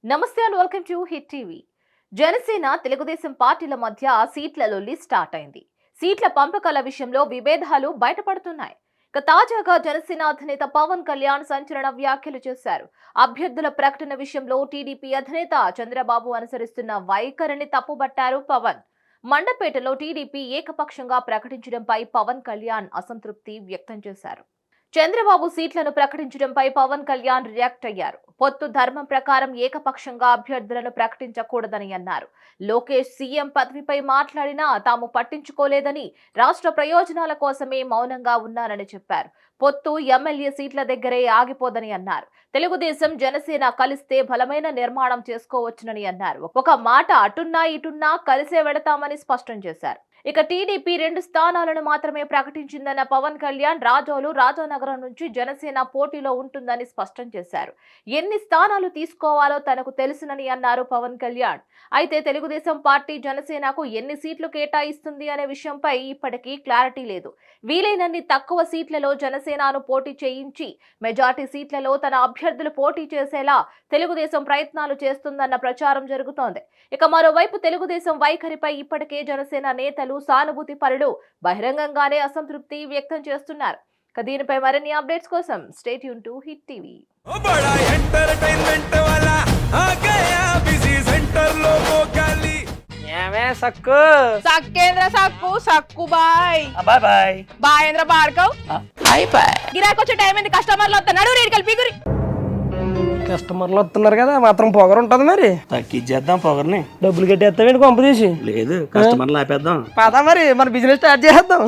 నమస్తే and welcome to hit TV. Janasena Telugu Desam పార్టీల మధ్య సీట్ల లొల్లి స్టార్ట్ అయింది. సీట్ల పంపకాల విషయంలో విభేదాలు బయటపడుతున్నాయి. తాజాగా జనసేన అధినేత పవన్ కళ్యాణ్ సంచలన వ్యాఖ్యలు చేశారు. అభ్యర్థుల ప్రకటన విషయంలో టీడీపీ అధినేత చంద్రబాబు అనుసరిస్తున్న వైఖరిని తప్పుబట్టారు పవన్. మండపేటలో టీడీపీ ఏకపక్షంగా ప్రకటించడంపై పవన్ కళ్యాణ్ అసంతృప్తి వ్యక్తం చేశారు. చంద్రబాబు సీట్లను ప్రకటించడంపై పవన్ కళ్యాణ్ రియాక్ట్ అయ్యారు. పొత్తు ధర్మం ప్రకారం ఏకపక్షంగా అభ్యర్థులను ప్రకటించకూడదని అన్నారు. లోకేష్ సీఎం పదవిపై మాట్లాడినా తాము పట్టించుకోలేదని, రాష్ట్ర ప్రయోజనాల కోసమే మౌనంగా ఉన్నారని చెప్పారు. పొత్తు ఎమ్మెల్యే సీట్ల దగ్గరే ఆగిపోదని అన్నారు. తెలుగుదేశం జనసేన కలిస్తే బలమైన నిర్మాణం చేసుకోవచ్చునని అన్నారు. ఒక మాట అటున్నా ఇటున్నా కలిసే వెడతామని స్పష్టం చేశారు. ఇక టీడీపీ 2 స్థానాలను మాత్రమే ప్రకటించిందన్న పవన్ కళ్యాణ్ రాజానగరం నుంచి జనసేన పోటీలో ఉంటుందని స్పష్టం చేశారు. ఎన్ని స్థానాలు తీసుకోవాలో తనకు తెలుసునని అన్నారు పవన్ కళ్యాణ్. అయితే తెలుగుదేశం పార్టీ జనసేనకు ఎన్ని సీట్లు కేటాయిస్తుంది అనే విషయంపై ఇప్పటికీ క్లారిటీ లేదు. వీలైనన్ని తక్కువ సీట్లలో జనసేనను పోటీ చేయించి మెజార్టీ సీట్లలో తన అభ్యర్థులు పోటీ చేసేలా తెలుగుదేశం ప్రయత్నాలు చేస్తుందన్న ప్రచారం జరుగుతోంది. ఇక మరోవైపు తెలుగుదేశం వైఖరిపై ఇప్పటికే జనసేన నేతలు, సానుభూతి పరులు బహిరంగంగానే అసంతృప్తి వ్యక్తం చేస్తున్నారు. దీనిపై మరిన్ని అప్డేట్స్ కోసం stay tune to hit TV. సక్కు బాయ్ బాయేంద్ర భార్గవ్ గిరాకొచ్చే టైం ఏంది? కస్టమర్లు వస్తున్నాడు, రేడికల్ పిగురి కస్టమర్లు వస్తున్నారు కదా, మాత్రం పొగరు ఉంటది. మరి తగ్గించేద్దాం పొగర్ని. డబ్బులు కట్టేస్తావేంటి కొంప తీసి? లేదు, కస్టమర్లు ఆపేద్దాం. పదా మరి మన బిజినెస్ స్టార్ట్ చేద్దాం.